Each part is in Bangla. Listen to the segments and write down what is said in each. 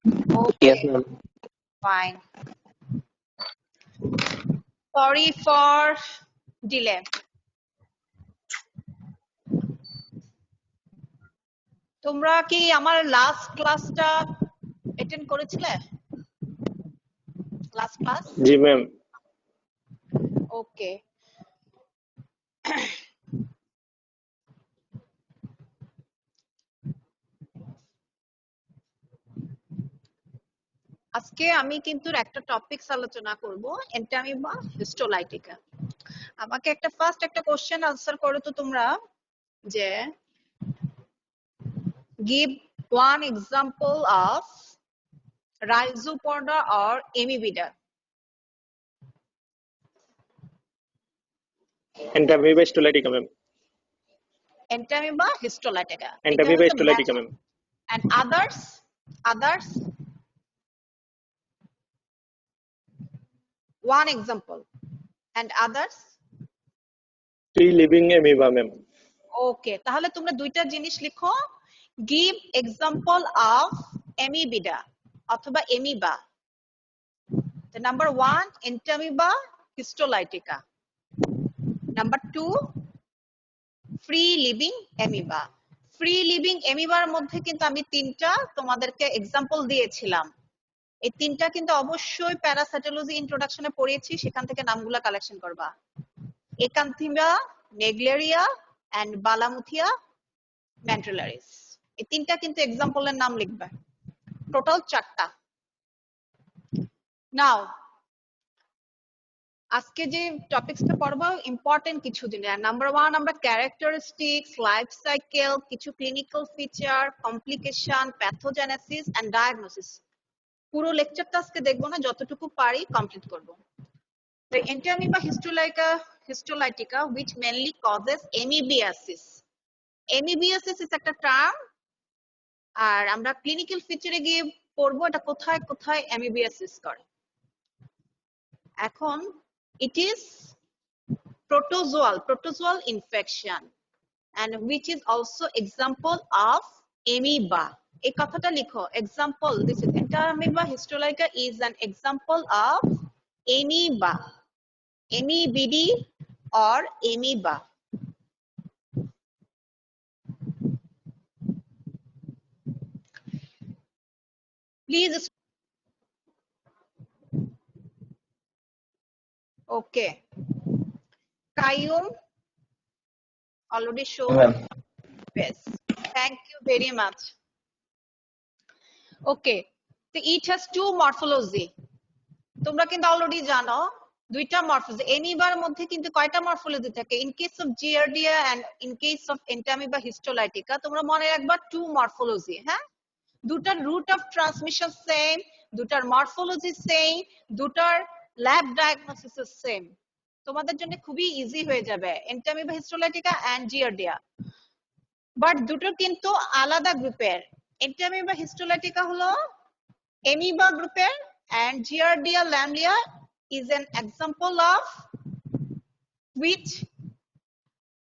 Yes, Okay, ma'am. fine. Sorry for delay. তোমরা কি আমার লাস্ট ক্লাসটা অ্যাটেন্ড করেছিলে? Last class? जी मैम। ওকে। আজকে আমি কিন্তু একটা টপিকস আলোচনা করব, এন্টামিবা হিস্টোলাইটিকা। আমাকে ফার্স্ট একটা কোশ্চেন আনসার করো তো তোমরা, যে give one example of rhizopoda or amebida. Entamoeba histolytica ma'am. Entamoeba histolytica. এটা एंटामीबा হচ্ছে histolytica ma'am. and others one example and others. Free living amoeba ma'am. Okay, তাহলে তোমরা দুইটা জিনিস লিখো, give example of amebida অথবা amoeba. The number 1 Entamoeba histolytica. Number 2 free living amoeba. Free living এমিবার মধ্যে কিন্তু আমি তিনটা তোমাদেরকে এক্সাম্পল দিয়েছিলাম। এই তিনটা কিন্তু অবশ্যই প্যারাসাইটোলজি ইন্ট্রোডাকশনে পড়িয়েছি, সেখান থেকে নামগুলো কালেকশন করবা। একান্থিমা, নেগলেরিয়া এন্ড বালামুথিয়া ম্যান্ট্রিলারিস, এই তিনটা কিন্তু এক্সাম্পলের নাম লিখবে, টোটাল 4টা। নাও আজকে যে টপিকসটা পড়বো ইম্পর্টেন্ট কিছু জিনিস। নাম্বার 1 আমরা ক্যারেক্টারিস্টিক্স, লাইফ সাইকেল, কিছু clinical feature, complication, pathogenesis and diagnosis. পুরো লেকচারটা আজকে দেখবো না, যতটুকু পারি কমপ্লিট করব। The Entamoeba histolytica which mainly causes amoebiasis. Amoebiasis is একটা টার্ম, আর আমরা ক্লিনিক্যাল ফিচারে গিয়ে পড়বো এটা কোথায় কোথায় amoebiasis করে। এখন it is protozoal infection and which is also example of amoeba. এই কথাটা লিখো, example, this is Entamoeba histolytica is an example of amoeba, amoebidae or amoeba. Please. Okay, Qayyum already showed. Yes, thank you very much. Okay, so it has two morphology. তোমরা কিন্তু অলরেডি জানো দুইটা মরফোলজি। এমিবার মধ্যে কিন্তু কয়টা মরফোলজি থাকে? In case of Giardia and in case of Entamoeba histolytica তোমরা মনে রাখবা টু মরফোলজি। হ্যাঁ, দুটার রুট অফ ট্রান্সমিশন সেম, দুটার মরফোলজি সেম, দুটার ল্যাব ডায়াগনোসিস সেম। তোমাদের জন্য খুবই ইজি হয়ে যাবে Entamoeba histolytica and Giardia. But দুটো কিন্তু আলাদা গ্রুপের। এন্টামিবা হিস্টোলাইটিকা হলো amoeba গ্রুপের and Giardia lamblia is an example of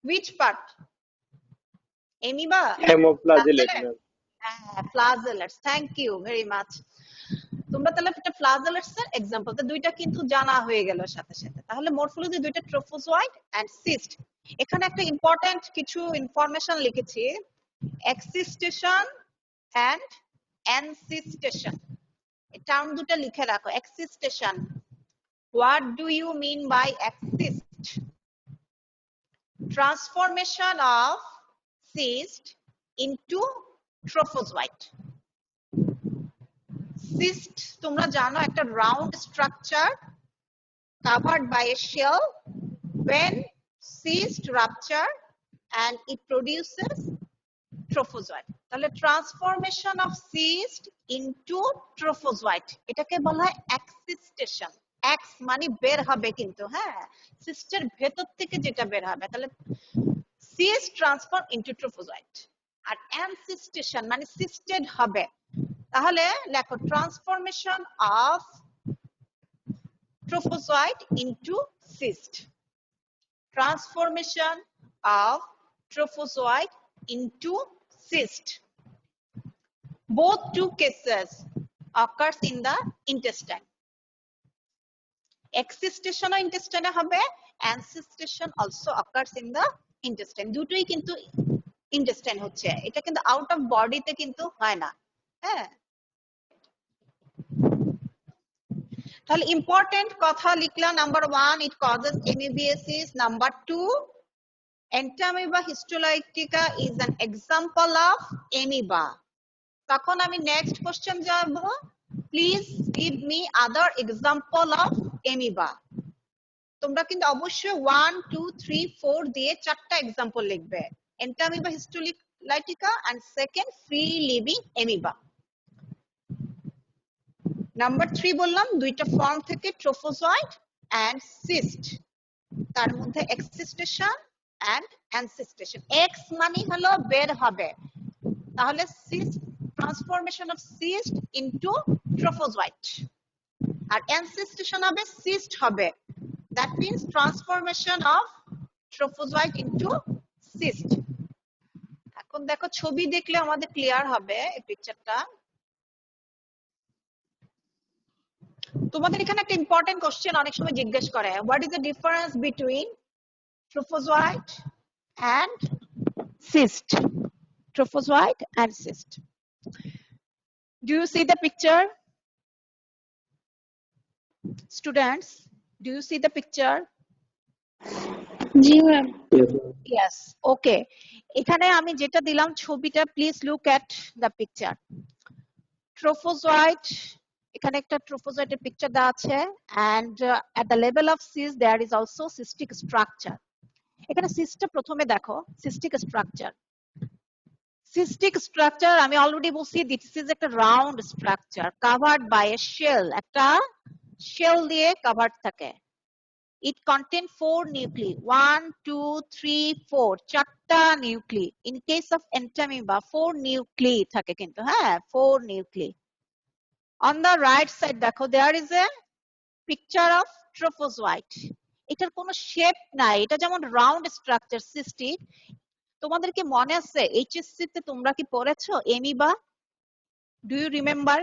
which part? Amoeba? Hemoflagellate ma'am. Flagellates. Thank you very much. তোমরা তাহলে একটা ফ্লাজেলেটস এর एग्जांपल তো দুইটা কিন্তু জানা হয়ে গেল সাথে সাথে। তাহলে মরফোলজি দুইটা ট্রোফোজয়েড এন্ড সিস্ট। এখানে একটা ইম্পর্টেন্ট কিছু ইনফরমেশন লিখেছি, এক্সিস্টেশন এন্ড এনসিস্টেশন। এই টার্ম দুটো লিখে রাখো। এক্সিস্টেশন, what do you mean by exist? Transformation of cyst into trophozoite. Cyst তোমরা জানো একটা round structure covered by a shell. When cyst rupture and it produces trophozoite, তাহলে ট্রান্সফরমেশন অফ সিস্ট ইনটু ট্রোফোজয়েট এটাকে বলা হয় এক্সিস্টেশন। এক্স মানে বের হবে কিন্তু, হ্যাঁ, সিস্টের ভেতর থেকে যেটা বের হবে, তাহলে সিস্ট ট্রান্সফর্ম ইনটু ট্রোফোজয়েট। আর এনসিস্টেশন মানে সিস্টেড হবে। তাহলে লেখো transformation of trophozoite into cyst. Transformation of trophozoite into cyst. Both two cases, occurs in the intestine. Excitation ও intestine হবে, ancestation also occurs in the intestine. দুটোই কিন্তু intestine হচ্ছে, এটা কিন্তু out of body তে কিন্তু হয় না। হ্যাঁ, তাহলে ইম্পর্টেন্ট কথা লিখলাম। Number 1 it causes amoebiasis. Number 2 Entamoeba histolytica is an example of amoeba. তখন আমি নেক্সট কোশ্চেন যাব, please give me other example of amoeba. তোমরা কিন্তু অবশ্যই 1 2 3 4 দিয়ে চারটা এক্সাম্পল লিখবে। Entamoeba histolytica and second free living amoeba. Number 3 বললাম দুইটা ফর্ম থেকে ট্রোফোজয়েড এন্ড সিস্ট, তার মধ্যে এক্সিস্টেশন এন্ড অ্যানসিস্টেশন। এক্স মানে হলো বের হবে, তাহলে cyst transformation of cyst into trophozoite, আর অ্যানসিস্টেশন হবে সিস্ট হবে, that means transformation of trophozoite into cyst. এখন দেখো ছবি দেখলে আমাদের ক্লিয়ার হবে এই পিকচারটা। তোমাদের এখানে একটা ইম্পর্টেন্ট কোশ্চেন অনেক সময় জিজ্ঞেস করে, what is the difference between trophozoite and cyst? Trophozoite and cyst. Do you see the picture? Students, do you see the picture? G ma'am. Yes. Okay. এখানে আমি যেটা দিলাম ছবিটা, please look at the picture. Trophozoite, এখানে একটা ট্রোফোজয়েটের পিকচার দেওয়া আছে, and at the level of cyst there is also cystic structure. এখানে সিস্টটা প্রথমে দেখো, সিস্টিক স্ট্রাকচার। সিস্টিক স্ট্রাকচার আমি অলরেডি বলছি, দিস ইজ একটা round structure covered by a shell, একটা শেল দিয়ে কভার্ড থাকে। ইট কন্টেন 4 নিউক্লি, 1 2 3 4, চারটা nuclei. In case of Entamoeba 4 nuclei থাকে কিন্তু, হ্যাঁ 4 nuclei. On the right side দেখো, there is a picture of trophozoite. এটার কোনো শেপ নাই, এটা যেমন রাউন্ড স্ট্রাকচার সিস্টিক। তোমাদেরকে মনে আছে এইচএসসি তে তোমরা কি পড়েছো amoeba? Do you remember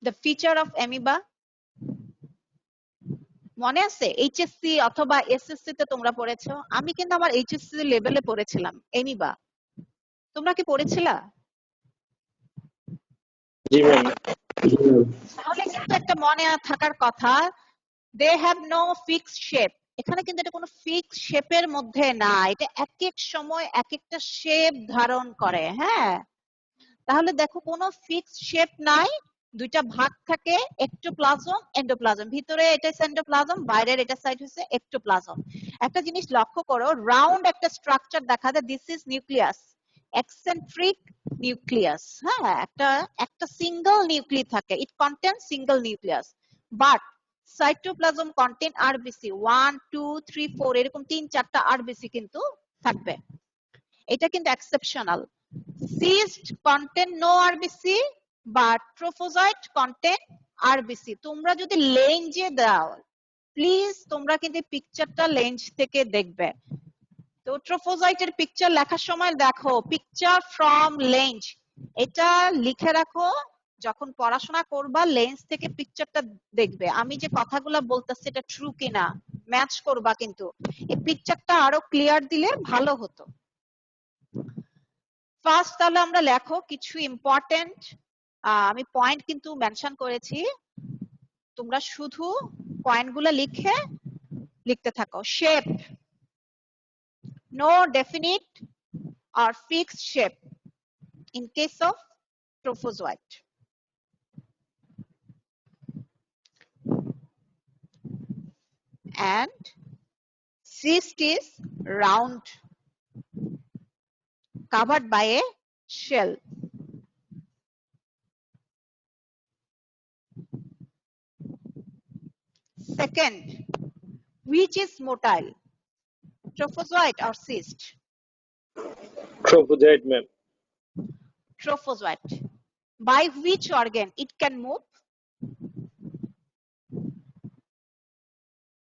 the feature of amoeba? মনে আছে এইচএসসি অথবা এসএসসি তে তোমরা পড়েছো? আমি কিন্তু আমার এইচএসসি লেভেলে পড়েছিলাম অ্যামিবা। তোমরা কি পড়েছিলা? জি ম্যাম। তাহলে কিন্তু একটা মনে থাকার কথা, they have no fixed shape. এখানে কিন্তু এটা কোনো ফিক্স শেপের মধ্যে না, এটা এক এক সময় এক একটা শেপ ধারণ করে। হ্যাঁ, তাহলে দেখো কোনো ফিক্সড শেপ নাই, দুইটা ভাগ থাকে, এক্টোপ্লাজম এন্ডোপ্লাজম। ভিতরে এটা সেন্ডোপ্লাজম, বাইরের এটা সাইড হচ্ছে এক্টোপ্লাজম। একটা জিনিস লক্ষ্য করো, রাউন্ড একটা স্ট্রাকচার দেখা যায়, this is nucleus, eccentric nucleus. হ্যাঁ, একটা সিঙ্গেল নিউক্লি থাকে, it contain single nucleus. But cytoplasm contain RBC 1 2 3 4, এরকম 3-4টা আরবিসি কিন্তু থাকবে। এটা কিন্তু exceptional. Cyst contain no RBC, but trophozoite contain RBC. তোমরা যদি লেঞ্জে দাও, প্লিজ তোমরা কিন্তু পিকচারটা লেঞ্জ থেকে দেখবে। তো ট্রোফোজয়েটের পিকচার লেখার সময় দেখো, পিকচার ফ্রম লেঞ্জ, এটা লিখে রাখো। যখন পড়াশোনা করবা লেন্স থেকে পিকচারটা দেখবে, আমি যে কথাগুলো বলতেছি এটা ট্রু কিনা ম্যাচ করবা, কিন্তু এই পিকচারটা আরো ক্লিয়ার দিলে ভালো হতো। ফার্স্ট তাহলে আমরা লেখো কিছু ইম্পর্টেন্ট, আমি পয়েন্ট কিন্তু মেনশন করেছি, তোমরা শুধু পয়েন্টগুলো লিখতে থাকো। Shape, no definite or fixed shape in case of trophozoite. And cyst is round, covered by a shell. Second, which is motile, trophozoite or cyst? Trophozoite ma'am. Trophozoite. By which organ it can move?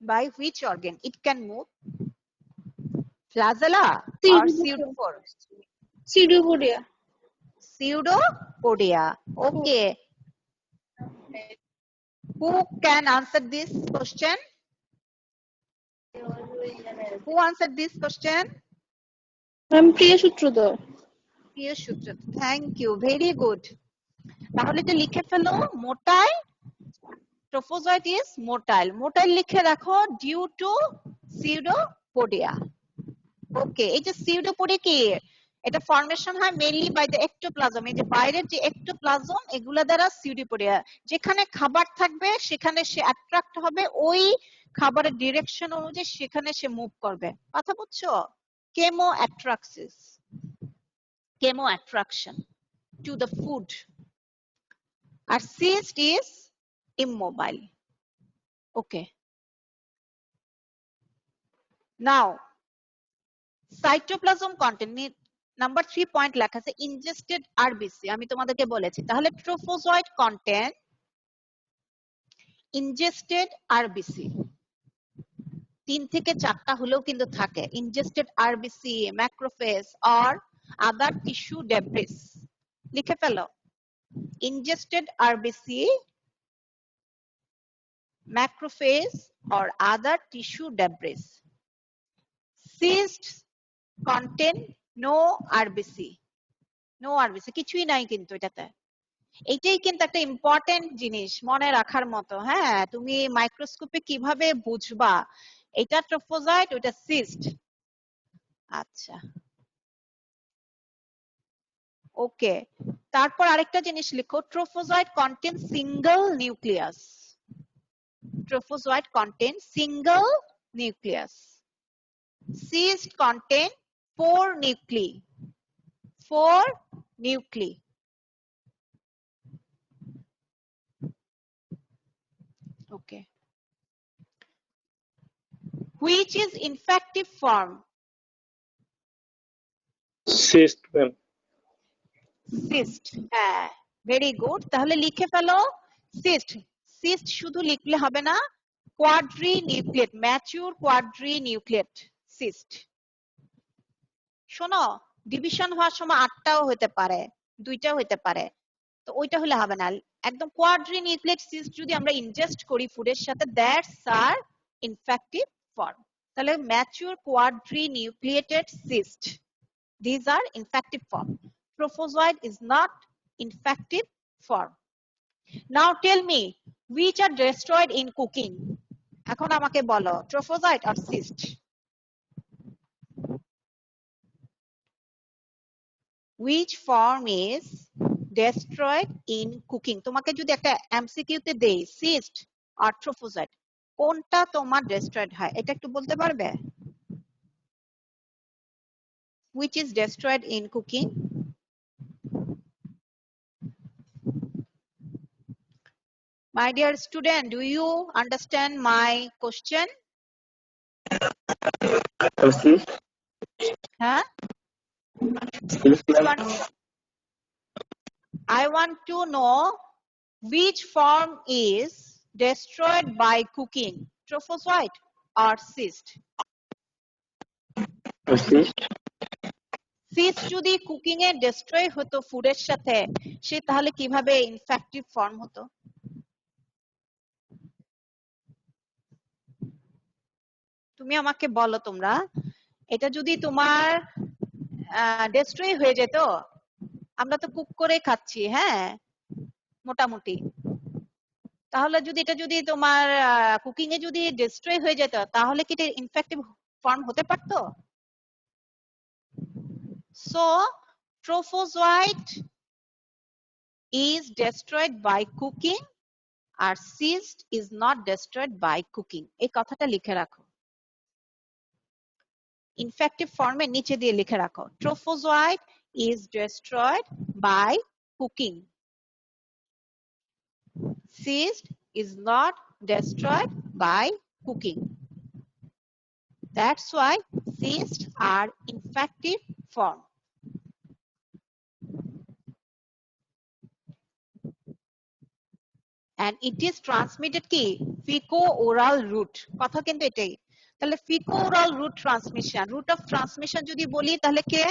By which organ it can move? Flagella or pseudopodia? Pseudopodia. Pseudopodia. Okay. Who can answer this question? Who answered this question? Ma'am প্রিয় সূত্রধর। প্রিয় সূত্র, থ্যাংক ইউ, ভেরি গুড। তাহলে তো লিখে ফেলো, motile trophozoite is motile. Motile লিখে রাখো ডিউ টু সিউডোপোডিয়া। ওকে, এই যে সিউডোপোডিয়া কি, এটা ফর্মেশন হয় মেইনলি বাই দ্য এক্টোপ্লাজম। এই যে বাইরের যে এক্টোপ্লাজম, এগুলা দ্বারা সিউডোপোডিয়া। যেখানে খাবার থাকবে সেখানে সে অ্যাট্রাক্ট হবে, ওই খাবারের ডিরেকশন অনুযায়ী সেখানে সে মুভ করবে। কথা বুঝছো? Chemotaxis, chemo attraction to the food. আর cyst is immobile. Okay. Now, cytoplasm content number 3 point লেখা আছে ingested RBC। আমি তোমাদেরকে বলেছি, তাহলে ট্রোফোজয়েড কন্টেন্ট ingested RBC 3 থেকে 4টা হলেও কিন্তু থাকে। ingested RBC, macrophage or other tissue debris। লিখে ফেলো, ingested RBC, macrophage or other tissue debris. Cysts contain no RBC, no RBC, কিছুই নাই কিন্তু এটাতে। এইটাই কিন্তু একটা ইম্পর্টেন্ট জিনিস মনে রাখার মতো। হ্যাঁ, তুমি মাইক্রোস্কোপে কিভাবে বুঝবা এটা ট্রোফোজয়েড ওটা সিস্ট। আচ্ছা, ওকে। তারপর আরেকটা জিনিস লিখো, trophozoite contain single nucleus. Trophozoite contain single nucleus. Cyst contain 4 nuclei. 4 nuclei. Okay. Which is infective form? Cyst, ma'am. Cyst. Very good. তাহলে লিখে ফেলো cyst. Cyst শুধু লিখলে হবে না, quadrinucleate, mature quadrinucleate cyst. শোনো, ডিভিশন হওয়ার সময় 8টাও হতে পারে, 2টাও হতে পারে, তো ওইটা হলে হবে না। একদম কোয়াড্রিনিউক্লিয়েট সিস্ট যদি আমরা ইনজেস্ট করি ফুডের সাথে, দ্যাটস আর ইনফেক্টিভ ফর্ম। তাহলে mature quadrinucleated cyst, this are infective form. Trophozoite is not infective form. Now tell me, which are destroyed in cooking? এখন আমাকে বলো, ট্রোফোজয়েড আর cyst? Which form is destroyed in cooking? তোমাকে যদি একটা এমসিকিউ তে দেই সিস্ট আর ট্রোফোজয়েড, কোনটা তোমার destroyed হয়, এটা একটু বলতে পারবে? Which is destroyed in cooking? My dear student, do you understand my question? Huh? I want to know which form is destroyed by cooking, trophozoite or cyst? Cyst যদি কুকিং এ ডিস্ট্রয় হতো ফুডের সাথে, সে তাহলে কিভাবে ইনফেক্টিভ ফর্ম হতো? তুমি আমাকে বলো, তোমরা এটা যদি তোমার ডিস্ট্রয় হয়ে যেত, আমরা তো কুক করে খাচ্ছি, হ্যাঁ মোটামুটি, তাহলে যদি এটা যদি তোমার কুকিং এ যদি ডিস্ট্রয় হয়ে যেত, তাহলে কি এটা ইনফেক্টিভ ফর্ম হতে পারতো? So, trophozoite is destroyed by cooking R cyst is not destroyed by cooking. এই কথাটা লিখে রাখো, ইনফেক্টিভ ফর্মের নিচে দিয়ে লিখে রাখো, trophozoite is destroyed by cooking, cyst is not destroyed by cooking. That's why cysts are infective form. And it is transmitted কি feco-oral route, কথা কিন্তু এটাই। তাহলে feco-oral route transmission, route of transmission যদি বলি তাহলে কে?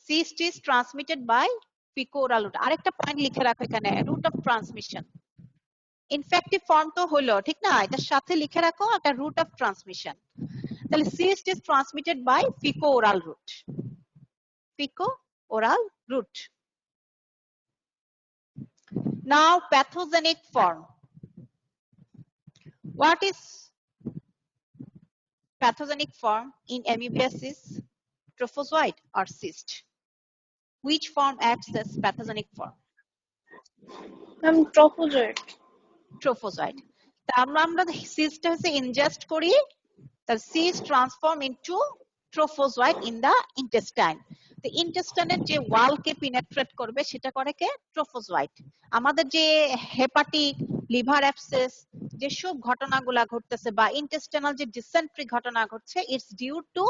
Cyst is transmitted by faecal oral route. আরেকটা পয়েন্ট লিখে রাখো এখানে, route of transmission. Infective form তো হলো, ঠিক না? এটার সাথে লিখে রাখো একটা রুট অফ ট্রান্সমিশন। তাহলে cyst is transmitted by faecal oral route. Faecal oral route. Now pathogenic form. What is pathogenic form in amoebiasis? Trophozoite or cyst? Which form acts as pathogenic form? I'm trophozoite. Trophozoite. তা আমরা cyst হচ্ছে ingest করি, the cyst transform into trophozoite in the intestine. The intestine এর যে ওয়ালকে পেনিট্রেট করবে সেটা করে কে? ট্রোফোজোয়াইট। আমাদের যে হেপাটিক, লিভার অ্যাবসেস যেসব ঘটনাগুলা ঘটতেছে বা ইন্টেস্টাইনাল যে ডিসেন্ট্রি ঘটনা ঘটছে, it's due to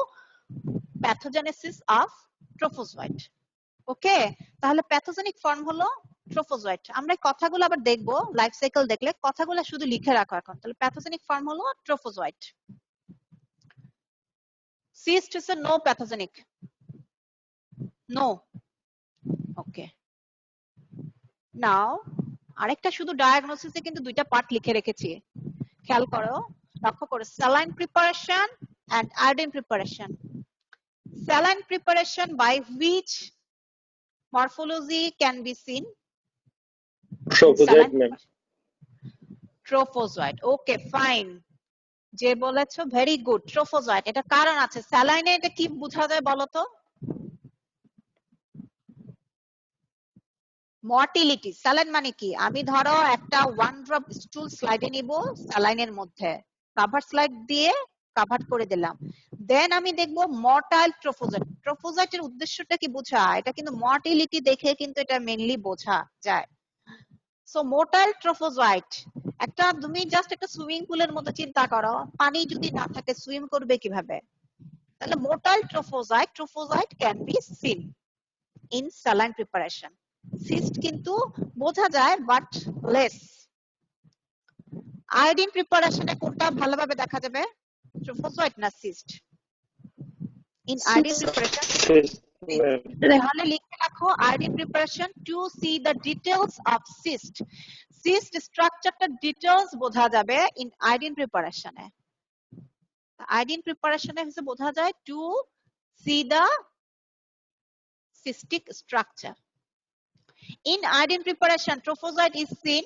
pathogenesis of trophozoite. Okay, তাহলে প্যাথোজেনিক ফর্ম হলো ট্রোফোজোয়াইট। আমরা এই কথাগুলো আবার দেখবো, লাইফ সাইকেল দেখলে কথাগুলো শুধু লিখে রাখো এখন। তাহলে প্যাথোজেনিক ফর্ম হলো ট্রোফোজোয়াইট। Cyst is a no pathogenic. No. Okay. Now, আরেকটা শুধু ডায়াগনোসিসে কিন্তু দুইটা পার্ট লিখে রেখেছি, খেয়াল করো, লক্ষ্য করো। Saline preparation and iodine preparation. Saline preparation by which morphology can be seen? Trophozoite, ma'am. Trophozoite. Okay, fine. যে বলেছো ভেরি গুড, ট্রোফোজয়েট। এটা কারণ আছে, স্যালাইনে এটা কি বোঝা যায় বলো তো? মর্টিলিটি। স্যালাইন মানে কি? আমি ধরো একটা 1 ড্রপ স্টুল স্লাইডে নিব স্যালাইনের মধ্যে, কভার স্লাইড দিয়ে কভার করে দিলাম, দেন আমি দেখব মর্টাইল ট্রোফোজয়েট। ট্রোফোজয়েটের উদ্দেশ্যটা কি বোঝা? এটা কিন্তু মর্টিলিটি দেখে কিন্তু এটা মেইনলি বোঝা যায়। সো মোটাইল ট্রোফোজয়েট, একটা তুমি জাস্ট একটা সুইমিং পুলের মতো চিন্তা করো, পানি যদি না থাকে সুইম করবে কিভাবে? তাহলে motile trophozoite can be seen in saline preparation. Cyst কিন্তু বোঝা যায় বাট লেস। আয়োডিন প্রিপারেশনে কোনটা ভালোভাবে দেখা যাবে, ট্রোফোজয়েট না সিস্ট? ইন আয়োডিন প্রিপারেশন তাহলে লিখে রাখো, iodine preparation to see the details of cyst. Cyst স্ট্রাকচারটা ডিটেইলস বোঝা যাবে ইন আয়োডিন প্রিপারেশনে। আয়োডিন প্রিপারেশনে হচ্ছে বোঝা যায় to see the cystic structure. In iodine preparation, trophozoite is seen?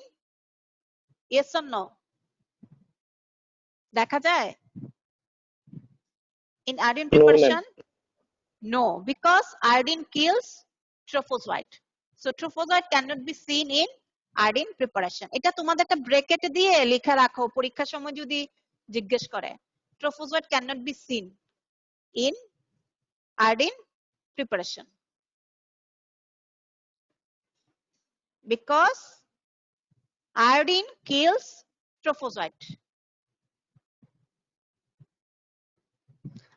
Yes or no? দেখা যায়? In iodine preparation? No, because iodine kills trophozoite. So trophozoite cannot be seen in iodine preparation. এটা তোমাদের একটা ব্র্যাকেট দিয়ে লেখা রাখো, পরীক্ষার সময় যদি জিজ্ঞেস করে। Trophozoite cannot be seen in iodine preparation. Because iodine kills trophozoite.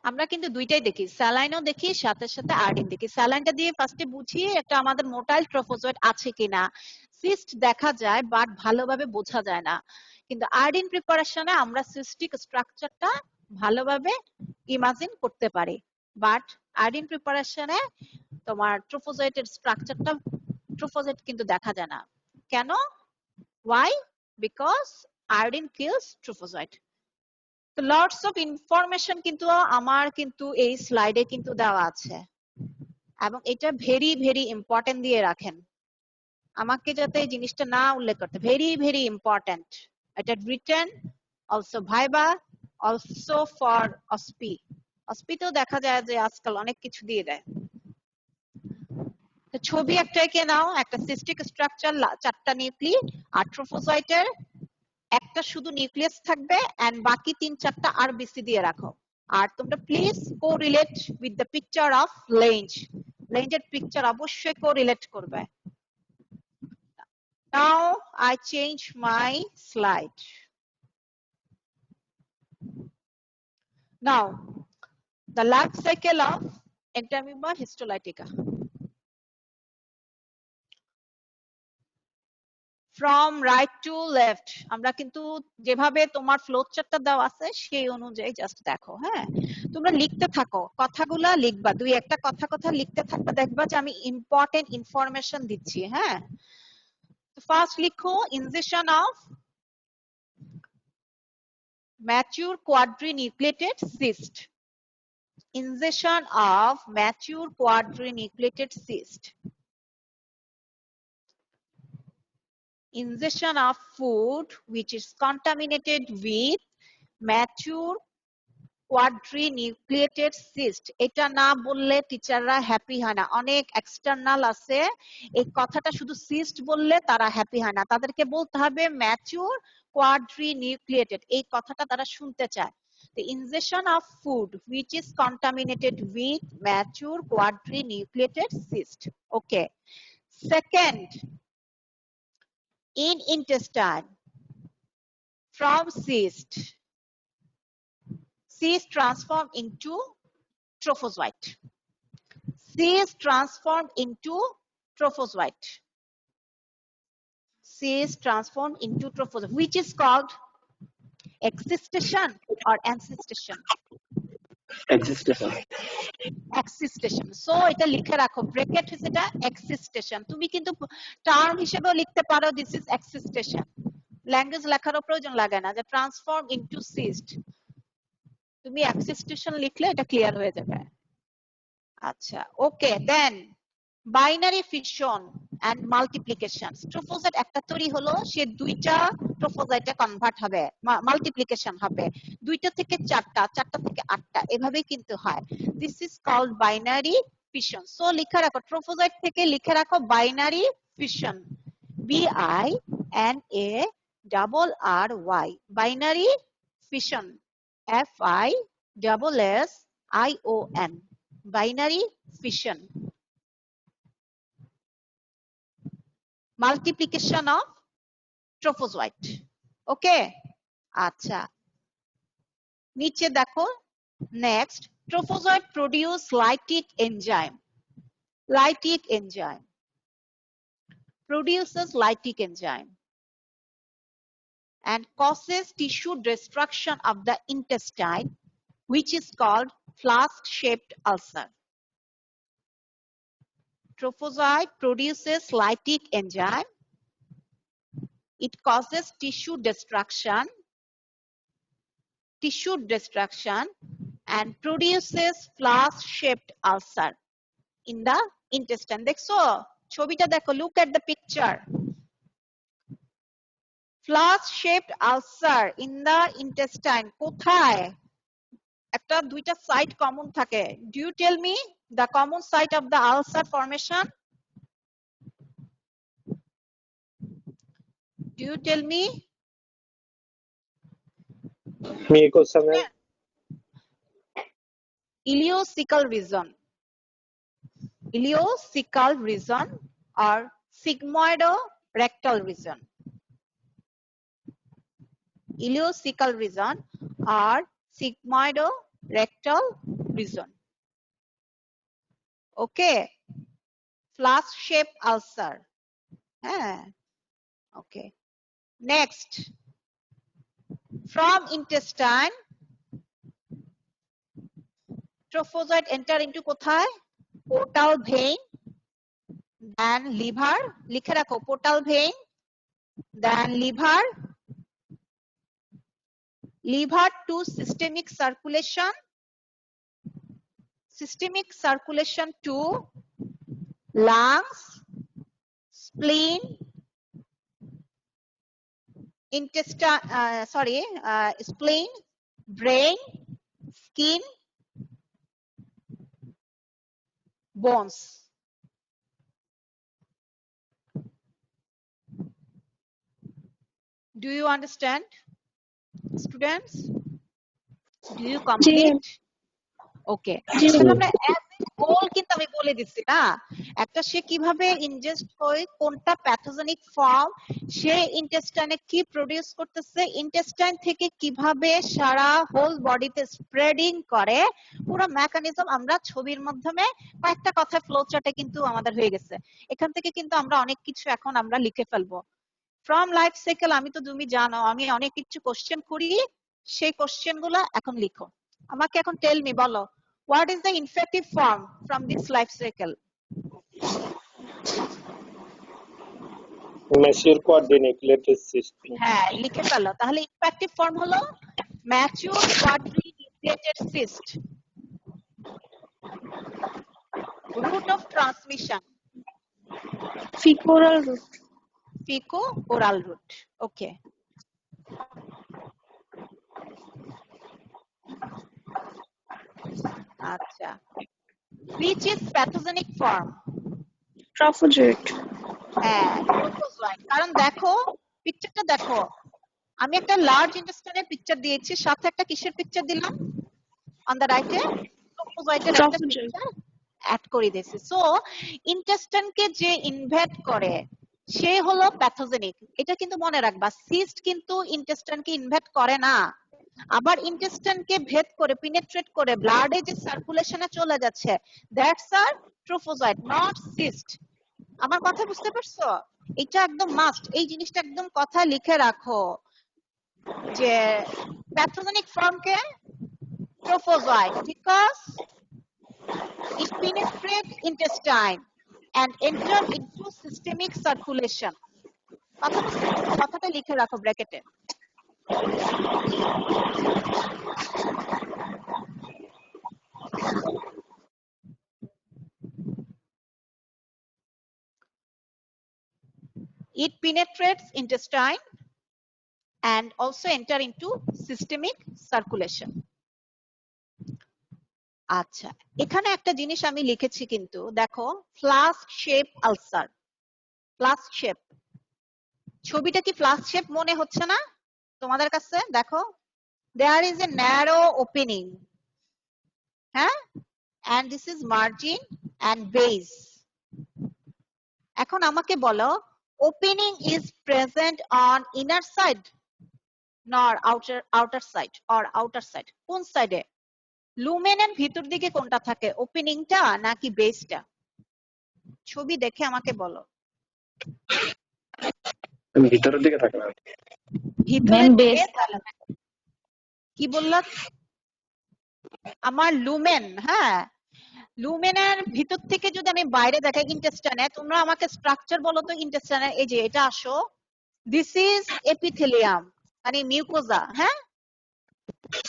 আমরা কিন্তু দুইটাই দেখি, স্যালাইনও দেখি সাথে সাথে আয়োডিন দেখি। স্যালাইনটা দিয়ে ফার্স্টে বুঝি একটা আমাদের মোটাইল ট্রোফোজয়েট আছে কিনা। সিস্ট দেখা যায় বাট ভালোভাবে বোঝা যায় না, কিন্তু আয়োডিন প্রিপারেশনে আমরা সিস্টিক স্ট্রাকচারটা ভালোভাবে ইমাজিন করতে পারি, বাট আয়োডিন প্রিপারেশনে তোমার ট্রোফোজয়েটের স্ট্রাকচারটা ট্রোফোজয়েট কিন্তু দেখা যায় না। কেন? Why? Because iodine kills trophozoite. তো লটস অফ ইনফরমেশন কিন্তু আমার কিন্তু এই স্লাইডে কিন্তু দেওয়া আছে, এবং এটা ভেরি ভেরি ইম্পর্টেন্ট দিয়ে রাখেন, আমাকে যাতে এই জিনিসটা না উল্লেখ করতে। Very very important. এটা written also viva, also for OSPE. অসপিতেও দেখা যায় যে আজকাল অনেক কিছু দিয়ে দেয়। ছবি একটা এঁকে নাও, একটা সিস্টিক স্ট্রাকচার, 4টা নিউক্লিয়াস, আর ট্রোফোজয়েটের একটা শুধু নিউক্লিয়াস থাকবে এন্ড বাকি 3-4টা আরবিসি দিয়ে রাখো। আর তোমরা please correlate with the picture of lens. লেঞ্জের পিকচার অবশ্যই কোরিলেট করবে। Now I change my slide. Now the life cycle of Entamoeba histolytica. from right to left আমরা কিন্তু যেভাবে তোমার ফ্লো চার্টটা দেওয়া আছে সেই অনুযায়ী জাস্ট দেখো হ্যাঁ তোমরা লিখতে থাকো কথাগুলা লিখবা দুই একটা কথা লিখতে থাকবা দেখবা যে আমি ইম্পর্টেন্ট ইনফরমেশন দিচ্ছি হ্যাঁ ফার্স্ট লিখো ingestion of mature quadrinucleated cyst ingestion of mature quadrinucleated cyst ingestion of food which is contaminated with mature quadrinucleated cyst এটা না বললে টিচাররা হ্যাপি হয় না অনেক এক্সটার্নাল আছে এই কথাটা শুধু cyst বললে তারা হ্যাপি হয় না তাদেরকে বলতে হবে mature quadrinucleated এই কথাটা তারা শুনতে চায় the ingestion of food which is contaminated with mature quadrinucleated cyst okay second in intestine from cyst cyst transformed into trophozoite cyst transformed into trophozoite cyst transformed into trophozoite which is called excistation or ancestation excistation so এটা লিখে রাখো ব্র্যাকেট হইছে এটা excistation তুমি কিন্তু টার্ম হিসেবেও লিখতে পারো this is excistation ল্যাঙ্গুয়েজ লেখারও প্রয়োজন লাগে না যে ট্রান্সফর্ম ইনটু cyst তুমি excistation লিখলে এটা ক্লিয়ার হয়ে যাবে আচ্ছা ওকে দেন বাইনারি ফিশন এন্ড মাল্টিপ্লিকেশন ট্রোফোজাইট একটা তৈরি হলো সে দুইটা ট্রোফোজাইটে কনভার্ট হবে মাল্টিপ্লিকেশন হবে দুইটা থেকে চারটা চারটা থেকে আটটা এভাবেই কিন্তু হয় this is called binary fission so লিখে রাখো ট্রোফোজাইট থেকে লিখে রাখো binary fission B I N A double R Y binary fission F I double S I O N binary fission multiplication of trophozoite okay acha niche dekho next trophozoite produce lytic enzyme produces lytic enzyme and causes tissue destruction of the intestine which is called flask shaped ulcer trophozoite produces lytic enzyme it causes tissue destruction and produces flask shaped ulcer in the intestine দেখছো ছবিটা দেখো look at the picture flask shaped ulcer in the intestine কোথায় একটা দুইটা সাইট কমন থাকে do you tell me the common site of the ulcer formation do you tell me mucosa ma'am ileocecal region or sigmoidorectal region ileocecal region or sigmoidorectal region okay flask shaped ulcer okay next from intestine trophozoite enter into kothay portal vein then liver likhe rakho portal vein then liver to systemic circulation to lungs spleen spleen brain skin bones do you understand students do you complete okay তাহলে আমরা গোল কিন্তু আমি বলে দিচ্ছি না একটা সে কিভাবে ইনজেস্ট করে কোনটা প্যাথোজেনিক ফর্ম সে ইন্টেস্টাইনে কি প্রোডিউস করতেছে ইন্টেস্টাইন থেকে কিভাবে সারা হোল বডিতে স্প্রেডিং করে পুরো মেকানিজম আমরা ছবির মাধ্যমে কয়েকটা কথা ফ্লো চার্টে কিন্তু আমাদের হয়ে গেছে এখান থেকে কিন্তু আমরা অনেক কিছু এখন আমরা লিখে ফেলবো ফ্রম লাইফ সাইকেল আমি তো তুমি জানো আমি অনেক কিছু কোশ্চেন করি, সেই কোশ্চেন গুলা এখন লিখো। আমাকে এখন টেল মি, বলো what is the infective form from this life cycle? Mature quadrinucleated cyst. হ্যাঁ লিখে ফেলো। তাহলে ইনফেক্টিভ ফর্ম হলো mature quadrinucleated cyst. Route of transmission Fecal root. Feco oral route. Okay, আচ্ছা। which is pathogenic form? Trophozoite. হ্যাঁ ট্রোফোজয়েড। কারণ দেখো পিকচারটা দেখো, আমি একটা লার্জ ইন্টেস্টাইনের পিকচার দিয়েছি, সাথে একটা কিসের পিকচার দিলাম অন দ্য রাইটে? ট্রোফোজয়েডের একটা Trophozoite. পিকচার অ্যাড করে দিয়েছি। সো ইন্টেস্টাইনকে যে ইনভেড করে সে হলো প্যাথোজেনিক। এটা কিন্তু মনে রাখবা, সিস্ট কিন্তু ইন্টেস্টাইনকে ইনভেড করে না, আবার ইন্টেস্টাইনকে ভেদ করে পিনেট্রেট করে ব্লাডে যে সার্কুলেশনে চলে যাচ্ছে, that's are trophozoite, not cyst. আমার কথা বুঝতে পারছো? এটা একদম মাস্ট, এই জিনিসটা একদম কথা লিখে রাখো যে প্যাথোজেনিক ফর্মকে trophozoite because it penetrates intestine and enter into systemic circulation. কথা বুঝতে পারছো? কথাটা লিখে রাখো ব্র্যাকেটে। It penetrates intestine and also enter into systemic circulation. আচ্ছা, এখানে একটা জিনিস আমি লিখেছি কিন্তু দেখো, flask shape ulcer. Flask shape, ছবিটা কি ফ্লাস্ক শেপ মনে হচ্ছে না তোমাদের কাছে? দেখো, there is a narrow opening, হ্যাঁ, and this is margin and base. এখন আমাকে বলো, opening is present on inner side nor outer side or outer side? কোন সাইডে? লুমেনের ভিতর দিকে কোনটা থাকে, ওপেনিংটা নাকি বেসটা? ছবি দেখে আমাকে বলো। ভিতরের দিকে থাকে না। ভিতরের দিকে। কি বললা? আমার লুমেন, হ্যাঁ, লুমেনের ভিতর থেকে যদি আমি বাইরে দেখাই ইন্টেস্টাইনে, তোমরা আমাকে স্ট্রাকচার বলো তো ইন্টেস্টাইনের। এই যে এটা আসো, দিস ইজ এপিথেলিয়াম মানে মিউকোজা, হ্যাঁ,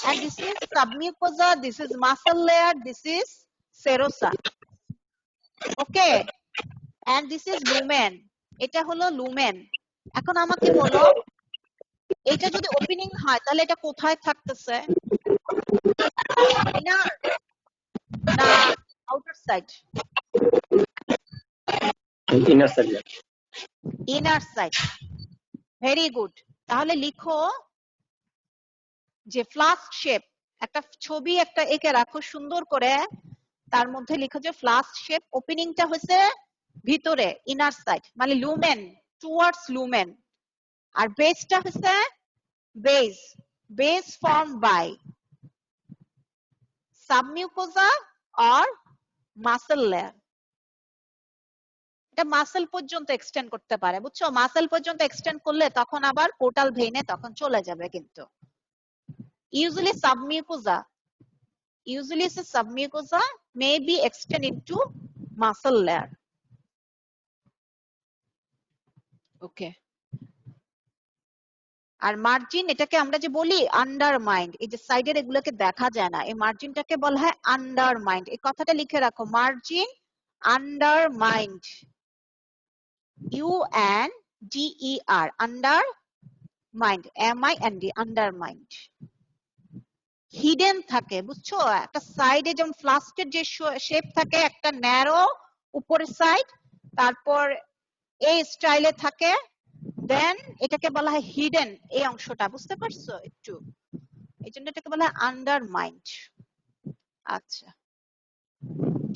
and this is submucosa, this is muscle layer, this is serosa, okay, and this is lumen. এটা হলো লুমেন। এখন আমাকে বলো, এটা যদি ওপেনিং হয় তাহলে এটা কোথায় থাকতেছে? ইনার না outer side? Inner side. Inner side. Very good. তাহলে লিখো যে ফ্লাস্ক শেপ, একটা ছবি একটা এঁকে রাখো সুন্দর করে, তার মধ্যে লিখো যে ফ্লাস্ক শেপ, ওপেনিংটা হচ্ছে ভিতরে ইনার সাইড মানে লুমেন, টুয়ার্ডস লুমেন, আর বেসটা হচ্ছে base, base form by submucosa or muscle layer. এটা মাসল পর্যন্ত এক্সটেন্ড করতে পারে, বুঝছো? মাসল পর্যন্ত এক্সটেন্ড করলে তখন আবার পোর্টাল ভেইনে তখন চলে যাবে। কিন্তু usually submucosa may be extend into muscle layer. Okay. R margin, এটাকে আমরা যে বলি আন্ডারমাইন্ড, এই যে সাইডের এগুলোকে দেখা যায় না, এই মার্জিনটাকে বলা হয় আন্ডারমাইন্ড। এই কথাটা লিখে রাখো, margin undermine, UNDER, undermine, MIND, undermine. Hidden থাকে, বুঝছো? একটা সাইডে যেমন ফ্লাস্কের যে শেপ থাকে, একটা ন্যারো উপরের সাইড, তারপর এই স্টাইলে থাকে, দেন এটাকে বলা হয় হিডেন, এই অংশটা, বুঝতে পারছো একটু? এই জন্য এটাকে বলা হয় আন্ডারমাইন্ড। আচ্ছা,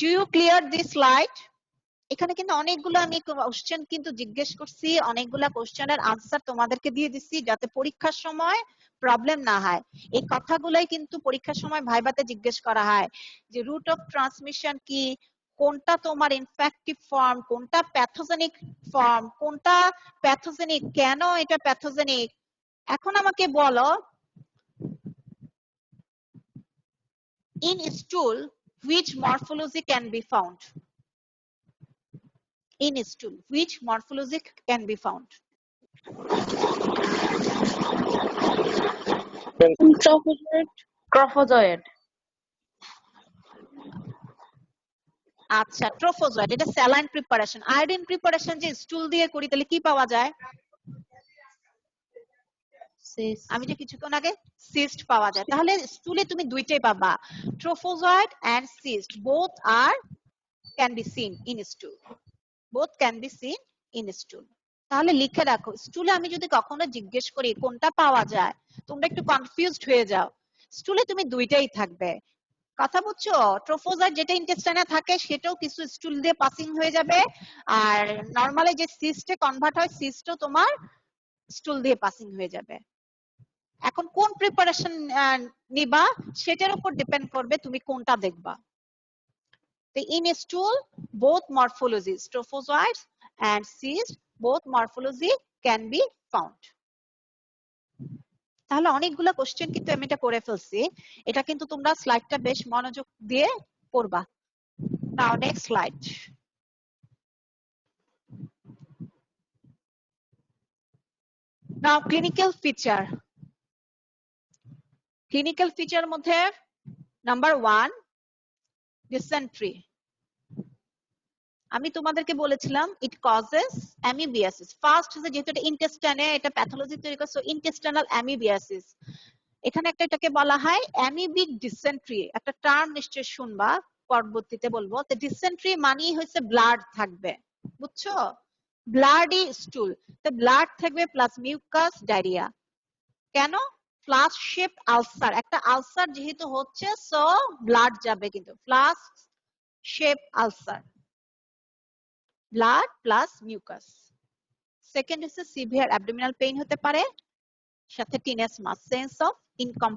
do you clear this slide? এখানে কিন্তু অনেকগুলো আমি কোশ্চেন কিন্তু জিজ্ঞেস করছি, অনেকগুলা কোশ্চেনের আনসার তোমাদেরকে দিয়ে দিচ্ছি যাতে পরীক্ষার সময় প্রবলেম না হয়। এই কথাগুলাই কিন্তু পরীক্ষার সময় ভাইভাতে জিজ্ঞেস করা হয় যে রুট অফ ট্রান্সমিশন কি, কোনটা তোমার ইনফেক্টিভ ফর্ম, কোনটা প্যাথোজেনিক ফর্ম, কোনটা প্যাথোজেনিক, কেন এটা প্যাথোজেনিক। এখন আমাকে বলো, in stool which morphology can be found? In stool which morphology can be found? Trophozoite. Trophozoite. আচ্ছা, ট্রোফোজয়েড, এটা স্যালাইন প্রিপারেশন। আয়োডিন প্রিপারেশন যে স্টুল দিয়ে করি তাহলে কি পাওয়া যায়? আমি যে কিছুক্ষণ আগে সিস্ট পাওয়া যায়, তাহলে স্টুলে তুমি দুইটাই পাবা, trophozoite and cyst, both are can be seen in stool, both can be seen in stool. তাহলে লিখে রাখো, স্টুলে আমি যদি কখনো জিজ্ঞেস করি কোনটা পাওয়া যায়, তোমরা একটু কনফিউজড হয়ে যাও, স্টুলে তুমি দুইটাই থাকবে। কথা বুঝছো? ট্রোফোজয়েড যেটা ইন্টেস্টাইনে থাকে সেটাও কিছু স্টুল দিয়ে পাসিং হয়ে যাবে, আর নরমালি যে সিস্টে কনভার্ট হয় সিস্টও তোমার স্টুল দিয়ে পাসিং হয়ে যাবে। এখন কোন প্রিপারেশন নিবা সেটার উপর ডিপেন্ড করবে তুমি কোনটা দেখবা। তো in স্টুল both morphologies, trophozoites and cysts, both morphology can be found. তাহলে অনেকগুলো কোশ্চেন কিন্তু আমি এটা করে ফেলছি, এটা কিন্তু তোমরা স্লাইডটা বেশ মনোযোগ দিয়ে পড়বা। নাও নেক্সট স্লাইড। নাও ক্লিনিক্যাল ফিচার। ক্লিনিক্যাল ফিচার মধ্যে নাম্বার 1 ডিসেন্ট্রি। আমি তোমাদেরকে বলেছিলাম ইট কজেস অ্যামিবিয়াসিস। ফার্স্ট যেহেতু এটা ইন্টেস্টাইনে এটা প্যাথোলজি তৈরি করে, সো ইন্টেস্টাইনাল অ্যামিবিয়াসিস। এখানে একটা এটাকে বলা হয় অ্যামিবিক ডিসেন্ট্রি, একটা টার্ম নিশ্চয় শুনবা, পরবর্তীতে বলবো। তো ডিসেন্ট্রি মানেই হচ্ছে ব্লাড থাকবে, বুঝছো? ব্লাডি স্টুল, তো ব্লাড থাকবে প্লাস মিউকাস, ডায়রিয়া। কেন? ফ্লাশ শেপ আলসার, একটা আলসার যেহেতু হচ্ছে সো ব্লাড যাবে, কিন্তু flask shape ulcer, blood plus mucus. Second হচ্ছে সিভিয়ার অ্যাবডোমিনাল পেইন হতে পারে, সাথে টিনেসমাস, সেন্স অফ ইনকম।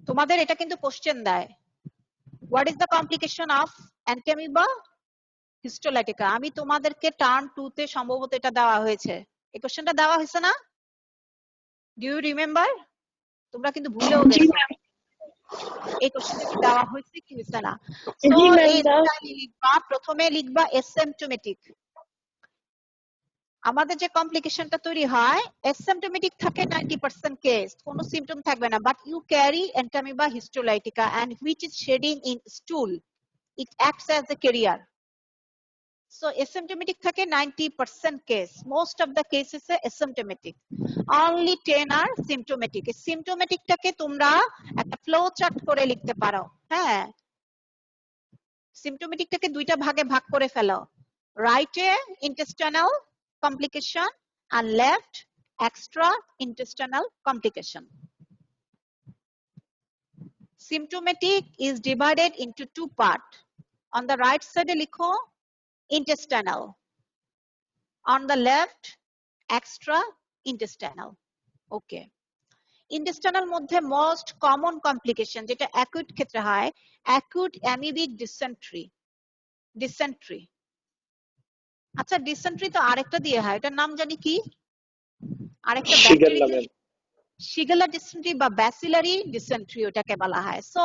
তোমাদের এটা কিন্তু কোশ্চেন দেয়, what is the complication of Entamoeba histolytica. আমি তোমাদেরকে টার্ম 2 তে সম্ভবত এটা দেওয়া হয়েছে, এই কোশ্চেনটা দেওয়া হয়েছে না? Do you remember? তোমরা কিন্তু ভুলেও গেছো, এই কোশ্চেনটা কি দেওয়া হয়েছে কি হয়েছে না। তো এই লিখবা, প্রথমে লিখবা অ্যাসিম্পটোমেটিক। আমাদের যে কমপ্লিকেশনটা তৈরি হয়, অ্যাসিম্পটোমেটিক থাকে 90% কেস, কোনো সিম্পটম থাকবে না, but you carry Entamoeba histolytica and which is shedding in stool, it acts as a carrier. So asymptomatic থাকে 90% case, most of the cases asymptomatic, only 10 are symptomatic. এই সিম্পটোমেটিকটাকে তোমরা একটা ফ্লো চার্ট করে লিখতে পারো। হ্যাঁ, সিম্পটোমেটিকটাকে দুইটা ভাগে ভাগ করে ফেলো, রাইটে intestinal complication and left extra intestinal complication. Symptomatic is divided into two parts. On the right side likho intestinal, on the left extra intestinal. Okay, intestinal মধ্যে most common complication যেটা acute ক্ষেত্রে হয়, acute amoebic dysentery. dysentery, আচ্ছা ডিসেন্ট্রি তো আরেকটা দিয়ে হয়, এটার নাম জানি কি, আরেকটা ব্যাকটেরিয়া, শিগেলা ডিসেন্ট্রি বা ব্যাসিলারি ডিসেন্ট্রি ওটাকে বলা হয়। So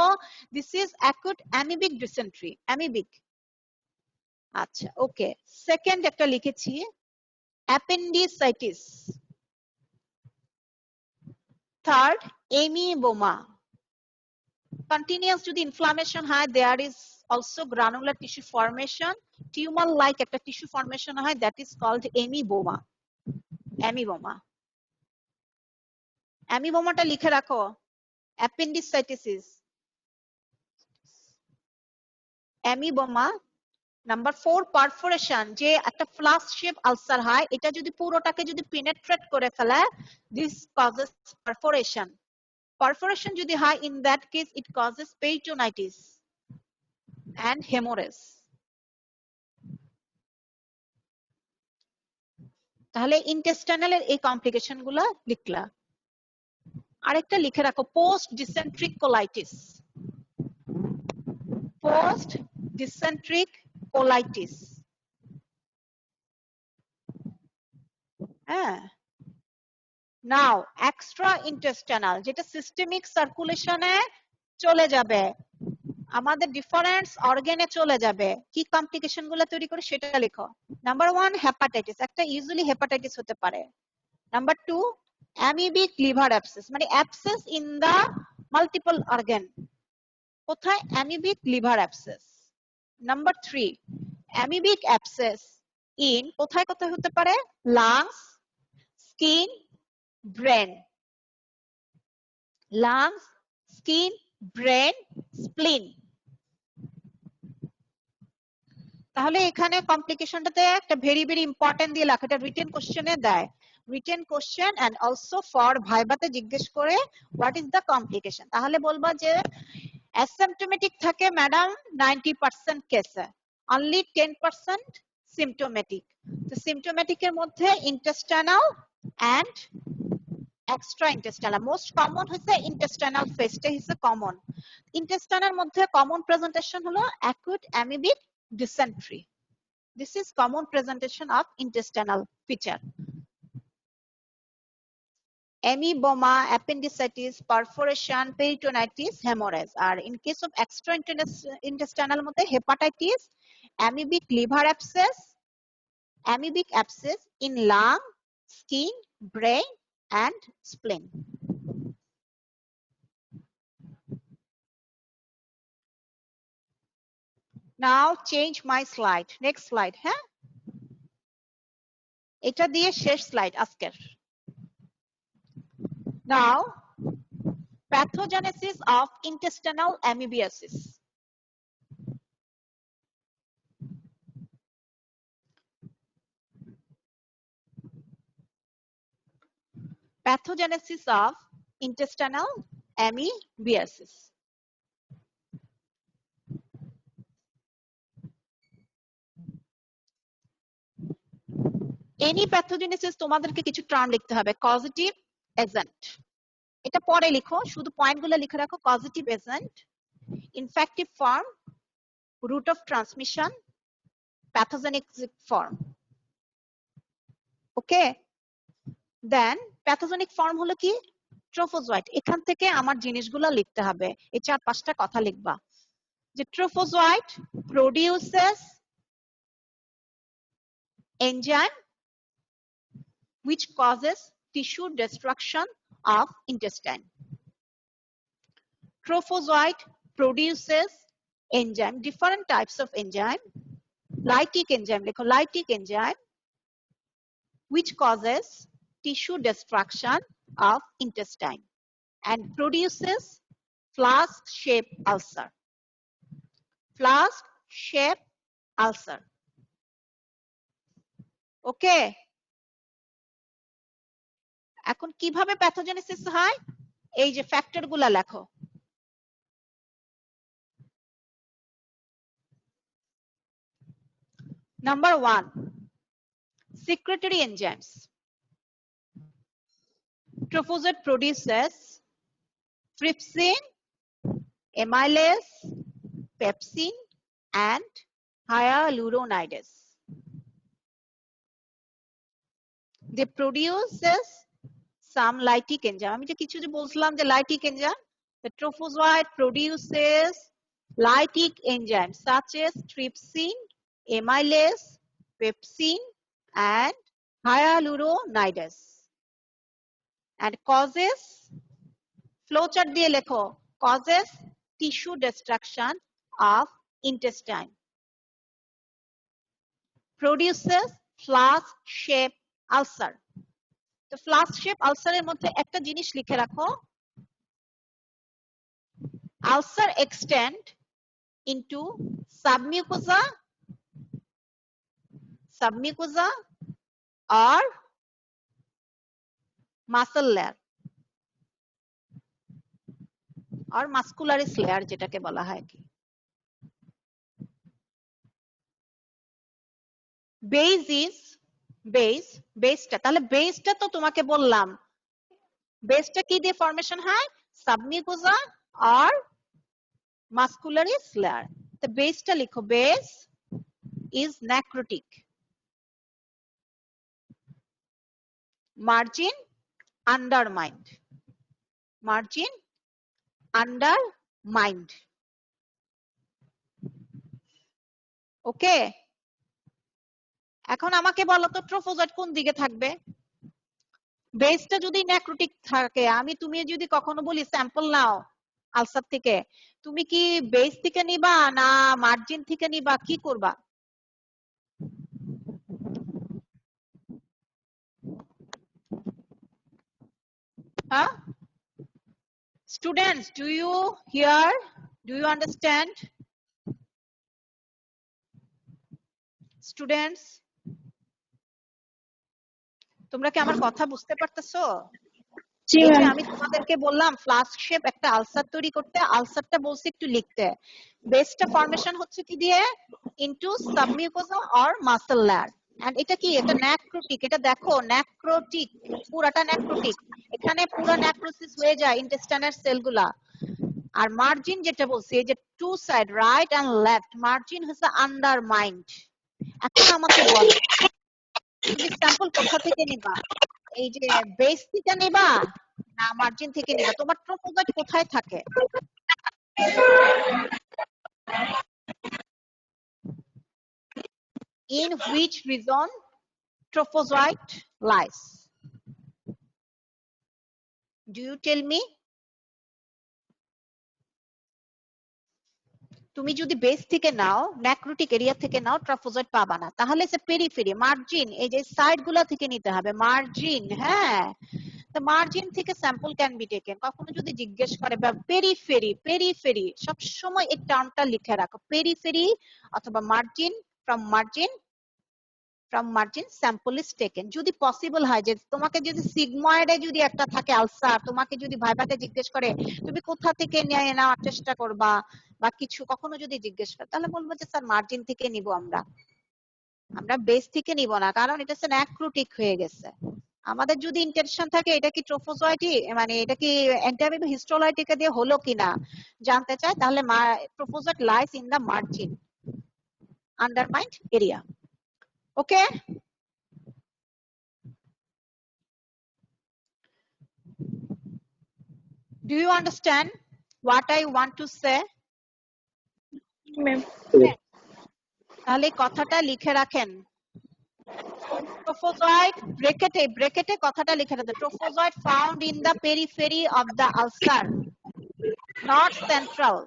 this is acute amoebic dysentery, amoebic. আচ্ছা ওকে, সেকেন্ড একটা লিখেছি অ্যাপেন্ডিসাইটিস, থার্ড এমিবোমা। কন্টিনিউয়াস যদি ইনফ্লামেশন হয়, there is also granular tissue formation, tumour like একটা টিস্যু ফর্মেশন হয়, that is called amoeboma. Amoeboma, অ্যামিবোমাটা লিখে রাখো, অ্যাপেন্ডিসাইটিস, অ্যামিবোমা। নাম্বার 4 পারফোরেশন, যে একটা ফ্লাশ শেপ আলসার হয়, এটা যদি পুরোটাকে যদি পেনিট্রেট করে ফেলে, দিস কজেস পারফোরেশন। পারফোরেশন যদি হয়, in that case it causes peritonitis and haemorrhage. তাহলে ইন্টেস্টাইনালের এই কমপ্লিকেশন গুলা লিখলা। আরেকটা লিখে রাখো post dysenteric colitis. post dysenteric colitis হ্যাঁ নাও এক্সট্রা ইন্টেস্টাইনাল যেটা সিস্টেমিক সার্কুলেশনে চলে যাবে আমাদের ডিফারেন্ট অর্গানে চলে যাবে কি কমপ্লিকেশন গুলো তৈরি করে সেটা লিখো নাম্বার 1 হেপাটাইটিস একটা ইউজুয়ালি হেপাটাইটিস হতে পারে নাম্বার 2 অ্যামিবিক লিভার অ্যাবসেস মানে abscess in the multiple organ কোথায় amoebic liver abscess number 3 amoebic abscess in কোথায় কোথায় হতে পারে lungs skin brain lungs skin brain spleen তাহলে এখানে কমপ্লিকেশনটাতে একটা ভেরি ভেরি ইম্পর্টেন্ট দিয়ে লেখা এটা রিটেন কোশ্চেনে দেয় written question and also for ভাইবাতে জিজ্ঞেস করে হোয়াট ইজ দা কমপ্লিকেশন তাহলে বলবা যে অ্যাসিম্পটোমেটিক থাকে ম্যাডাম 90% কেসে অনলি 10% সিম্পটোমেটিক তো সিম্পটোমেটিক এর মধ্যে intestinal and extra intestinal most common হচ্ছে ইন্টেস্টাইনাল ফেজটা হচ্ছে কমন ইন্টেস্টাইনাল মধ্যে কমন প্রেজেন্টেশন হলো acute amoebic dysentery. This is common presentation of intestinal feature. Ameboma, appendicitis, perforation, peritonitis, hemorrhage. Or in case of extraintestinal mode, hepatitis, amoebic liver abscess, amoebic abscess in lung, skin, brain, and spleen. Now change my slide. Next slide, হ্যাঁ? এটা দিয়ে শেষ স্লাইড আজকের। Now pathogenesis of intestinal amoebiasis. Pathogenesis of intestinal amoebiasis. Any pathogenesis তোমাদেরকে কিছু টার্ম লিখতে হবে কজেটিভ এজেন্ট এটা পরে লিখো শুধু পয়েন্টগুলো লিখে রাখো causative agent infective form route of transmission pathogenic form okay then pathogenic form হলো কি ট্রোফোজোয়েট এখান থেকে আমার জিনিসগুলো লিখতে হবে এই 4-5টা কথা লিখবা যে ট্রোফোজোয়েট produces enzyme which causes tissue destruction of intestine. Trophozoite produces enzyme, different types of enzyme, lytic enzyme, lytic enzyme, which causes tissue destruction of intestine and produces flask-shaped ulcer. Flask-shaped ulcer. Okay. এখন কিভাবে প্যাথোজেনেসিস হয় এই যে ফ্যাক্টরগুলো লেখো number 1 secretory enzymes trophozoite produces trypsin amylase pepsin and hyaluronidase they produces some lytic enzyme আমি যে কিছু যে বলছিলাম যে lytic enzyme the trophozoite produces lytic enzymes such as trypsin amylase pepsin and hyaluronidase and causes flowchart দিয়ে লেখো causes tissue destruction of intestine produces flask shaped ulcer তো ফ্লাস্ক শেপ আলসারের মধ্যে একটা জিনিস লিখে রাখো আলসার এক্সটেন্ড ইনটু সাবমিউকোজা আর মাসল লেয়ার আর মাস্কুলারিস লেয়ার যেটাকে বলা হয় কি বেস ইজ বেসটা তাহলে বেসটা তো তোমাকে বললাম বেসটা কি দিয়ে ফরমেশন হয় সাবমিউকোজা আর মাস্কুলারিস লেয়ার The base-টা লিখো, base is necrotic. Margin undermined. Margin undermined. ওকে, এখন আমাকে বলো তো ট্রোফোজয়েড কোন দিকে থাকবে? বেসটা যদি নেক্রোটিক থাকে, তুমি যদি কখনো বলি স্যাম্পল নাও আলসার থেকে, তুমি কি বেস থেকে নিবা না মার্জিন থেকে নিবা, কি করবা? হ্যাঁ students, do you hear, do you understand? Students, তোমরা কি আমার কথা বুঝতে পারতেছো? জি এই যে ম্যাম। আমি তোমাদেরকে বললাম ফ্লাস্ক শেপ একটা আলসার তৈরি করতে, আলসারটা বলছি একটু লিখতে। বেসটা ফরমেশন হচ্ছে কি দিয়ে? Into submucosa or muscle layer. And এটা কি? এটা নেক্রোটিক। এটা দেখো নেক্রোটিক, পুরাটা নেক্রোটিক। এখানে পুরা নেক্রোসিস হয়ে যায় ইন্টেস্টাইনের সেলগুলা। আর মার্জিন যেটা বলছি, এই যে two side right and left, margin হচ্ছে আন্ডারমাইন্ড। এখন আমাকে বলো, তুমি স্যাম্পল কোথা থেকে নিবা? এই যে বেস থেকে নিবা না মার্জিন থেকে নিবা? তোমার ট্রোফোজয়েড কোথায় থাকে? In which region trophozoite lies? Do you tell me? তুমি যদি বেস থেকে নাও, নেক্রোটিক এরিয়া থেকে নাও, ট্রোফোজয়েট পাবা না। তাহলে সে পেরিফেরি, মার্জিন, এই যে সাইড গুলা থেকে নিতে হবে, মার্জিন। হ্যাঁ, তো মার্জিন থেকে স্যাম্পল ক্যান বি টেকেন। কখনো যদি জিজ্ঞেস করে বা পেরিফেরি, পেরিফেরি সব সময় এই টার্মটা লিখে রাখো, পেরিফেরি অথবা margin, from margin sample is taken. যদি পসিবল হয় যে তোমাকে যদি সিগময়েডে যদি একটা থাকে আলসার, তোমাকে যদি ভাইভাতে জিজ্ঞেস করে তুমি কোথা থেকে নিয়ে নেওয়ার চেষ্টা করবা বা কিছু কখনো যদি জিজ্ঞেস করে, তাহলে বলবো যে স্যার মার্জিন থেকে নিব, আমরা বেস থেকে নিব না, কারণ এটা হচ্ছে নেক্রোটিক হয়ে গেছে। আমাদের যদি ইন্টেনশন থাকে এটা কি ট্রোফোজয়েটি, মানে এটা কি এন্টামিবা হিস্টোলাইটিকা দিয়ে হলো কিনা জানতে চাই, তাহলে trophozoite lies in the margin undermined area. Okay, do you understand what I want to say? Ma'am. তাহলে কথাটা লিখে রাখেন, trophozoite ব্র্যাকেটে কথাটা লিখে রাখেন, trophozoite found in the periphery of the ulcer, not central.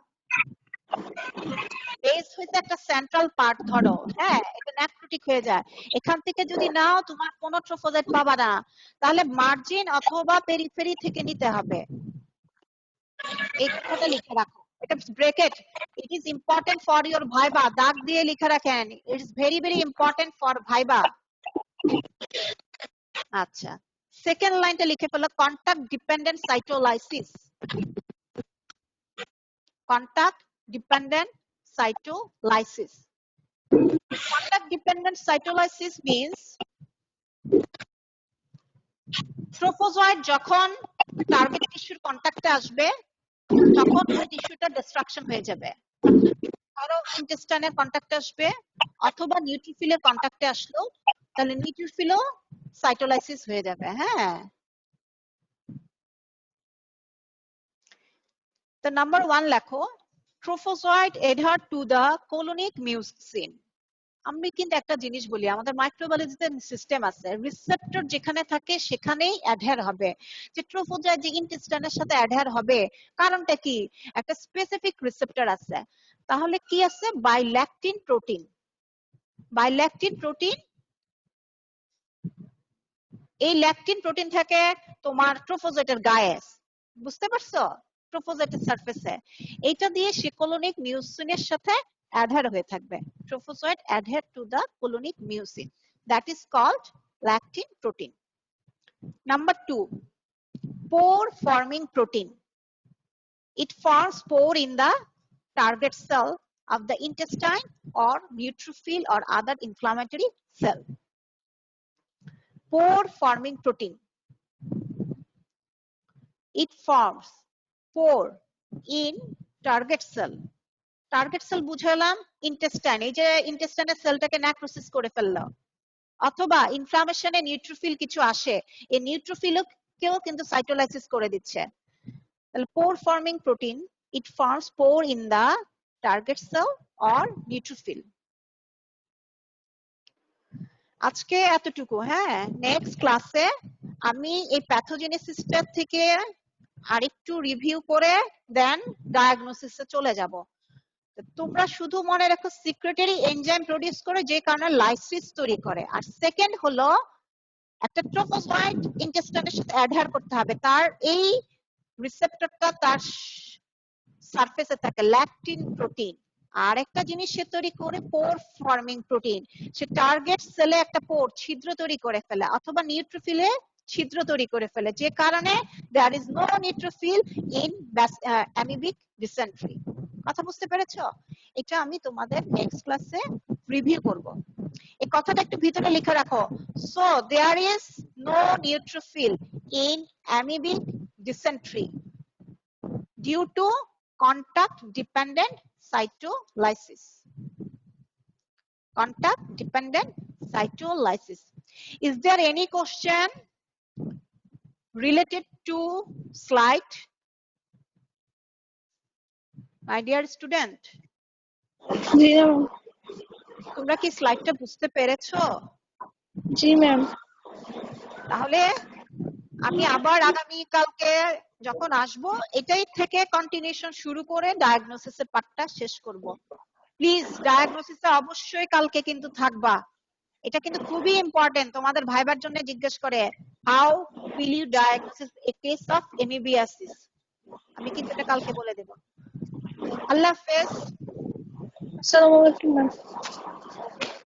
Base হইছে একটা সেন্ট্রাল পার্ট, ধরো হ্যাঁ এটা নেক্রোটিক হয়ে যায়, এখান থেকে যদি নাও তোমার কোনো ট্রোফোজয়েট পাবা না, তাহলে মার্জিন অথবা পেরিফেরি থেকে নিতে হবে। এই কথাটা লিখে রাখো, এটা bracket. It is important for your viva, দাগ দিয়ে লিখে রাখেন, it is very very important for viva. আচ্ছা, সেকেন্ড লাইনটা লিখে ফেলো, contact dependent cytolysis. Contact dependent cytolysis. Contact dependent cytolysis means trophozoite যখন টার্গেট টিস্যুর কন্টাক্টে আসবে তখন ওই টিস্যুটা ডিস্ট্রাকশন হয়ে যাবে। ধরো ইন্টেস্টাইনের কন্টাক্টে আসবে অথবা নিউট্রোফিলের কন্টাক্টে আসলো, তাহলে নিউট্রোফিলও সাইটোলাইসিস হয়ে যাবে। হ্যাঁ, তো নাম্বার 1 লেখো, trophozoite adhere to the colonic mucin. আমি কিন্তু একটা জিনিস বলি, আমাদের মাইক্রোবায়োলজিতে সিস্টেম আছে, রিসেপ্টর যেখানে থাকে সেখানেই অ্যাডহেয়ার হবে। যে ট্রোফোজয়েট যে ইন্টেস্টাইনের সাথে অ্যাডহেয়ার হবে, কারণটা কি? একটা স্পেসিফিক রিসেপ্টর আছে। তাহলে কি আছে? বাইল্যাকটিন প্রোটিন। বাইল্যাকটিন প্রোটিন, এই ল্যাকটিন প্রোটিন থাকে তোমার ট্রোফোজয়েটের গায়ে, বুঝতে পারছো? ট্রোফোজয়েটের সারফেসে এইটা দিয়ে সে কোলোনিক মিউসিনের সাথে অ্যাডহেয়ার হয়ে থাকবে। Trophozoite adhere to the colonic mucin, that is called lectin protein. Number 2, pore forming protein. It forms pore in the target cell of the intestine or neutrophil or other inflammatory cell. Pore forming protein, it forms pore in target cell. Target cell বুঝালাম ইন্টেস্টাইন, এই যে ইন্টেস্টাইনের সেলটাকে নেক্রোসিস করে ফেললো, অথবা ইনফ্লামেশনে নিউট্রোফিল কিছু আসে, এই নিউট্রোফিলকেও কিন্তু সাইটোলাইসিস করে দিচ্ছে। তাহলে pore forming protein, it forms pore in the target cell or neutrophil. আজকে এতটুকু, হ্যাঁ। নেক্সট ক্লাসে আমি এই প্যাথোজেনেসিসটা থেকে আরেকটু রিভিউ করে দেন ডায়াগনোসিসে চলে যাব। তোমরা শুধু মনে রাখো সিক্রেটারি এনজাইম প্রডিউস করে যে কারণে লাইসিস তৈরি করে, আর সেকেন্ড হলো একটা ট্রোপোজয়েড ইন্টেস্টাইনের সাথে অ্যাডহার করতে হবে, তার এই রিসেপ্টরটা তার সারফেসে থাকে, ল্যাকটিন প্রোটিন। আর একটা জিনিস সে তৈরি করে পোর ফর্মিং প্রোটিন, সে টার্গেট সেলে একটা পোর ছিদ্র তৈরি করে ফেলে অথবা নিউট্রোফিলে ছিদ্র তৈরি করে ফেলে, যে কারণে there is no neutrophil in amoebic dysentery. কথা বুঝতে পেরেছো? এটা আমি তোমাদের নেক্সট ক্লাসে রিভিউ করব। এই কথাটা একটু ভিতরে লিখে রাখো। So there is no neutrophil in amoebic dysentery due to contact dependent cytolysis. Contact dependent cytolysis. Is there any question related to slide? My dear student, G ma'am. তোমরা কি স্লাইডটা বুঝতে পেরেছো? জি ম্যাম। তাহলে আমি আবার আগামী কালকে যখন আসবো এটাই থেকে কন্টিনিউশন শুরু করে ডায়াগনোসিসের পার্টটা শেষ করব। প্লিজ ডায়াগনোসিসে অবশ্যই কালকে কিন্তু থাকবা, এটা কিন্তু খুবই ইম্পর্টেন্ট। তোমাদের ভাইবার জন্য জিজ্ঞেস করে how will you diagnosis a case of amoebiasis, আমি কিন্তু এটা কালকে বলে দেব। আল্লাহ হাফেজ। আসসালামু আলাইকুম ম্যাম।